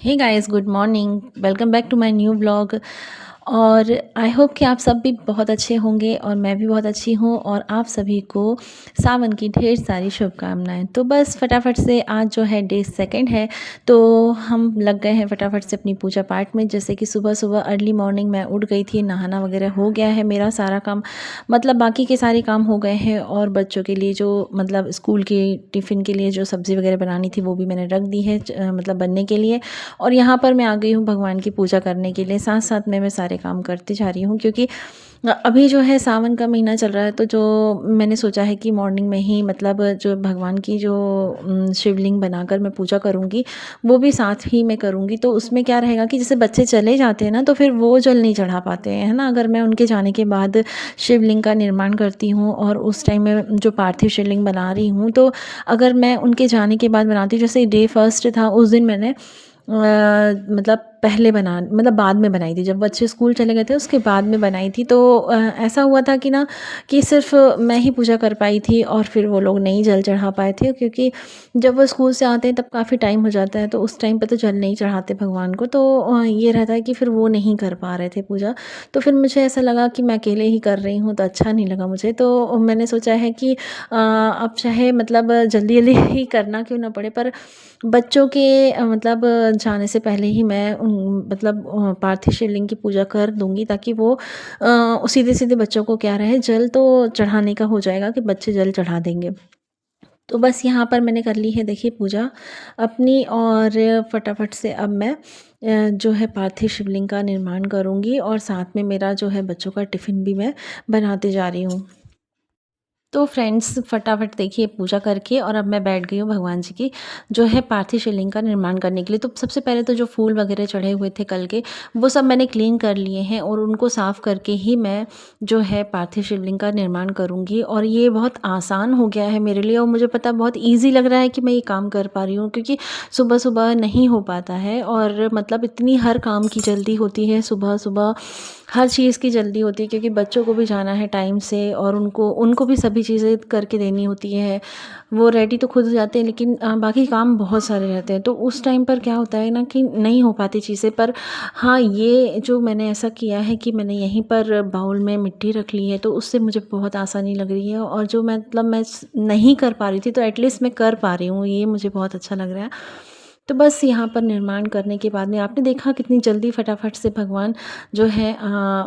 Hey guys, good morning. Welcome back to my new vlog. और I hope कि आप सब भी बहुत अच्छे होंगे और मैं भी बहुत अच्छी हूँ और आप सभी को सावन की ढेर सारी शुभकामनाएं। तो बस फटाफट से आज जो है डे सेकंड है, तो हम लग गए हैं फटाफट से अपनी पूजा पाठ में। जैसे कि सुबह सुबह अर्ली मॉर्निंग मैं उठ गई थी, नहाना वगैरह हो गया है मेरा सारा काम, मतलब बाकी के सारे काम हो गए हैं। और बच्चों के लिए जो मतलब स्कूल की टिफ़िन के लिए जो सब्ज़ी वगैरह बनानी थी वो भी मैंने रख दी है मतलब बनने के लिए। और यहाँ पर मैं आ गई हूँ भगवान की पूजा करने के लिए, साथ साथ में मैं सारे काम करती जा रही हूँ क्योंकि अभी जो है सावन का महीना चल रहा है। तो जो मैंने सोचा है कि मॉर्निंग में ही मतलब जो भगवान की जो शिवलिंग बनाकर मैं पूजा करूँगी वो भी साथ ही में करूँगी। तो उसमें क्या रहेगा कि जैसे बच्चे चले जाते हैं ना तो फिर वो जल नहीं चढ़ा पाते हैं, है ना। अगर मैं उनके जाने के बाद शिवलिंग का निर्माण करती हूँ और उस टाइम में जो पार्थिव शिवलिंग बना रही हूँ, तो अगर मैं उनके जाने के बाद बनाती हूँ, जैसे डे फर्स्ट था उस दिन मैंने मतलब पहले बना मतलब बाद में बनाई थी, जब बच्चे स्कूल चले गए थे उसके बाद में बनाई थी। तो ऐसा हुआ था कि ना कि सिर्फ मैं ही पूजा कर पाई थी और फिर वो लोग नहीं जल चढ़ा पाए थे, क्योंकि जब वो स्कूल से आते हैं तब काफ़ी टाइम हो जाता है, तो उस टाइम पे तो जल नहीं चढ़ाते भगवान को। तो ये रहता है कि फिर वो नहीं कर पा रहे थे पूजा। तो फिर मुझे ऐसा लगा कि मैं अकेले ही कर रही हूँ तो अच्छा नहीं लगा मुझे। तो मैंने सोचा है कि अब चाहे मतलब जल्दी जल्दी ही करना क्यों ना पड़े, पर बच्चों के मतलब जाने से पहले ही मैं मतलब पार्थिव शिवलिंग की पूजा कर दूँगी, ताकि वो सीधे-सीधे बच्चों को क्या रहे, जल तो चढ़ाने का हो जाएगा कि बच्चे जल चढ़ा देंगे। तो बस यहाँ पर मैंने कर ली है देखिए पूजा अपनी, और फटाफट से अब मैं जो है पार्थिव शिवलिंग का निर्माण करूँगी और साथ में मेरा जो है बच्चों का टिफ़िन भी मैं बनाते जा रही हूँ। तो फ्रेंड्स फटाफट देखिए पूजा करके और अब मैं बैठ गई हूँ भगवान जी की जो है पार्थिव शिवलिंग का निर्माण करने के लिए। तो सबसे पहले तो जो फूल वगैरह चढ़े हुए थे कल के, वो सब मैंने क्लीन कर लिए हैं और उनको साफ़ करके ही मैं जो है पार्थिव शिवलिंग का निर्माण करूँगी। और ये बहुत आसान हो गया है मेरे लिए और मुझे पता है बहुत ईज़ी लग रहा है कि मैं ये काम कर पा रही हूँ, क्योंकि सुबह-सुबह नहीं हो पाता है। और मतलब इतनी हर काम की जल्दी होती है, सुबह-सुबह हर चीज़ की जल्दी होती है, क्योंकि बच्चों को भी जाना है टाइम से और उनको उनको भी सभी चीज़ें करके देनी होती है। वो रेडी तो खुद हो जाते हैं, लेकिन बाकी काम बहुत सारे रहते हैं। तो उस टाइम पर क्या होता है ना कि नहीं हो पाती चीज़ें। पर हाँ, ये जो मैंने ऐसा किया है कि मैंने यहीं पर बाउल में मिट्टी रख ली है, तो उससे मुझे बहुत आसानी लग रही है। और जो मतलब मैं नहीं कर पा रही थी, तो एटलीस्ट मैं कर पा रही हूँ, ये मुझे बहुत अच्छा लग रहा है। तो बस यहाँ पर निर्माण करने के बाद में आपने देखा कितनी जल्दी फटाफट से भगवान जो है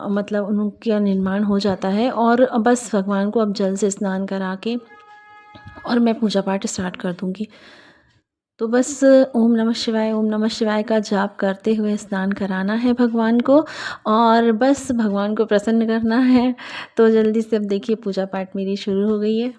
मतलब उनका निर्माण हो जाता है। और बस भगवान को अब जल से स्नान करा के और मैं पूजा पाठ स्टार्ट कर दूँगी। तो बस ओम नमः शिवाय का जाप करते हुए स्नान कराना है भगवान को और बस भगवान को प्रसन्न करना है। तो जल्दी से अब देखिए पूजा पाठ मेरी शुरू हो गई है।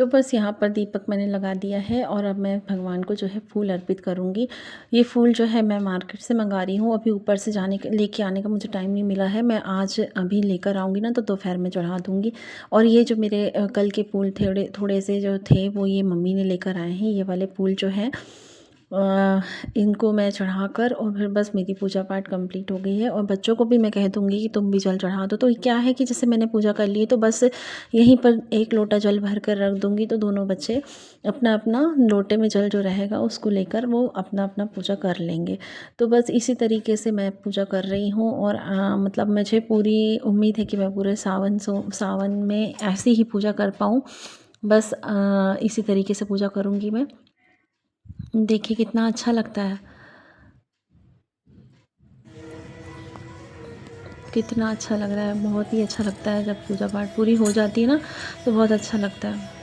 तो बस यहाँ पर दीपक मैंने लगा दिया है और अब मैं भगवान को जो है फूल अर्पित करूँगी। ये फूल जो है मैं मार्केट से मंगा रही हूँ, अभी ऊपर से लेके आने का मुझे टाइम नहीं मिला है। मैं आज अभी लेकर आऊँगी ना तो दोपहर में चढ़ा दूँगी। और ये जो मेरे कल के फूल थोड़े से जो थे वो ये मम्मी ने लेकर आए हैं। ये वाले फूल जो हैं इनको मैं चढ़ाकर और फिर बस मेरी पूजा पाठ कंप्लीट हो गई है। और बच्चों को भी मैं कह दूँगी कि तुम भी जल चढ़ा दो। तो क्या है कि जैसे मैंने पूजा कर ली है तो बस यहीं पर एक लोटा जल भर कर रख दूँगी, तो दोनों बच्चे अपना अपना लोटे में जल जो रहेगा उसको लेकर वो अपना अपना पूजा कर लेंगे। तो बस इसी तरीके से मैं पूजा कर रही हूँ। और मतलब मुझे पूरी उम्मीद है कि मैं पूरे सावन में ऐसी ही पूजा कर पाऊँ। बस इसी तरीके से पूजा करूँगी मैं। देखिए कितना अच्छा लगता है, कितना अच्छा लग रहा है। बहुत ही अच्छा लगता है जब पूजा पाठ पूरी हो जाती है ना तो बहुत अच्छा लगता है।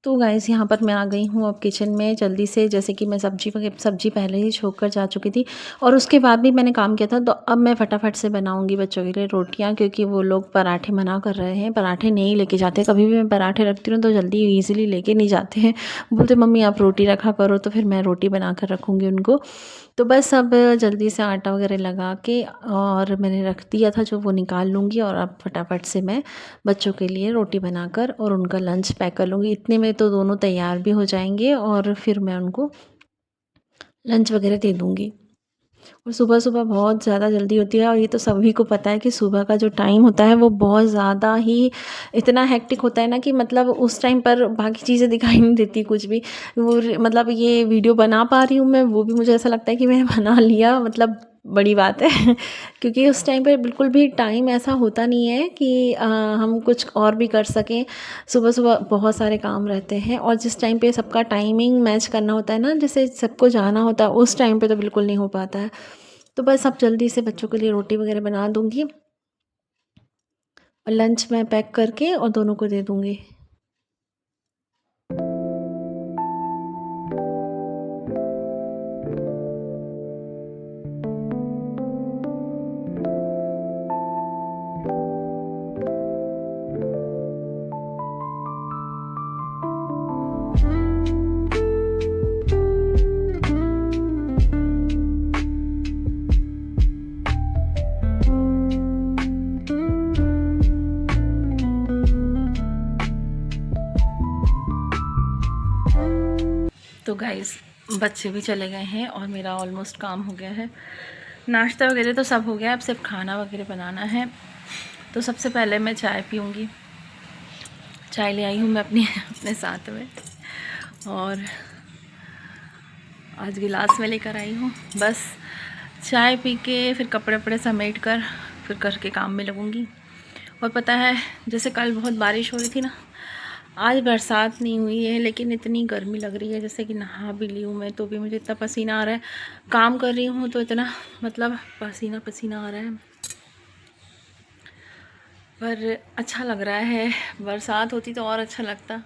तो गाइस यहाँ पर मैं आ गई हूँ अब किचन में जल्दी से, जैसे कि मैं सब्ज़ी पहले ही छोक कर जा चुकी थी और उसके बाद भी मैंने काम किया था। तो अब मैं फटाफट से बनाऊँगी बच्चों के लिए रोटियाँ, क्योंकि वो लोग पराठे मना कर रहे हैं, पराठे नहीं लेके जाते। कभी भी मैं पराठे रखती हूँ तो जल्दी ईज़िली लेके नहीं जाते हैं, बोलते मम्मी आप रोटी रखा करो। तो फिर मैं रोटी बना कर रखूँगी उनको। तो बस अब जल्दी से आटा वगैरह लगा के और मैंने रख दिया था जो वो निकाल लूँगी। और अब फटाफट से मैं बच्चों के लिए रोटी बनाकर और उनका लंच पैक कर लूँगी। इतने में तो दोनों तैयार भी हो जाएंगे और फिर मैं उनको लंच वगैरह दे दूँगी। और सुबह-सुबह बहुत ज़्यादा जल्दी होती है और ये तो सभी को पता है कि सुबह का जो टाइम होता है वो बहुत ज़्यादा ही इतना हेक्टिक होता है ना कि मतलब उस टाइम पर बाकी चीज़ें दिखाई नहीं देती कुछ भी। मतलब ये वीडियो बना पा रही हूँ मैं, वो भी मुझे ऐसा लगता है कि मैंने बना लिया, मतलब बड़ी बात है। क्योंकि उस टाइम पे बिल्कुल भी टाइम ऐसा होता नहीं है कि हम कुछ और भी कर सकें। सुबह-सुबह बहुत सारे काम रहते हैं और जिस टाइम पे सबका टाइमिंग मैच करना होता है ना, जैसे सबको जाना होता है, उस टाइम पे तो बिल्कुल नहीं हो पाता है। तो बस अब जल्दी से बच्चों के लिए रोटी वगैरह बना दूँगी और लंच मैं पैक करके और दोनों को दे दूँगी। तो गाइस बच्चे भी चले गए हैं और मेरा ऑलमोस्ट काम हो गया है। नाश्ता वगैरह तो सब हो गया, अब सिर्फ खाना वगैरह बनाना है। तो सबसे पहले मैं चाय पीऊँगी। चाय ले आई हूँ मैं अपने साथ में और आज गिलास में लेकर आई हूँ। बस चाय पी के फिर कपड़े वपड़े समेट कर फिर घर के काम में लगूँगी। और पता है जैसे कल बहुत बारिश हो रही थी ना, आज बरसात नहीं हुई है लेकिन इतनी गर्मी लग रही है, जैसे कि नहा भी ली हूँ मैं तो भी मुझे इतना पसीना आ रहा है। काम कर रही हूँ तो इतना मतलब पसीना पसीना आ रहा है, पर अच्छा लग रहा है। बरसात होती तो और अच्छा लगता।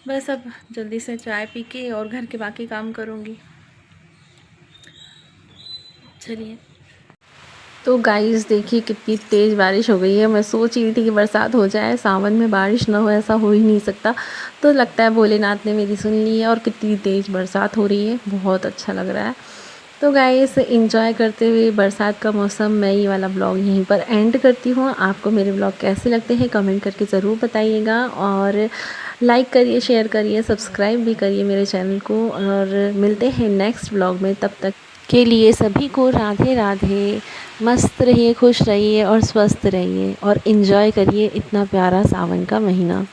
बस अब जल्दी से चाय पी के और घर के बाकी काम करूँगी। चलिए। तो गाइस देखिए कितनी तेज़ बारिश हो गई है। मैं सोच रही थी कि बरसात हो जाए, सावन में बारिश ना हो, ऐसा हो ही नहीं सकता। तो लगता है भोलेनाथ ने मेरी सुन ली है और कितनी तेज़ बरसात हो रही है, बहुत अच्छा लग रहा है। तो गाइस एंजॉय करते हुए बरसात का मौसम मैं ये वाला ब्लॉग यहीं पर एंड करती हूँ। आपको मेरे ब्लॉग कैसे लगते हैं कमेंट करके ज़रूर बताइएगा और लाइक करिए, शेयर करिए, सब्सक्राइब भी करिए मेरे चैनल को। और मिलते हैं नेक्स्ट ब्लॉग में, तब तक के लिए सभी को राधे राधे। मस्त रहिए, खुश रहिए और स्वस्थ रहिए और एंजॉय करिए इतना प्यारा सावन का महीना।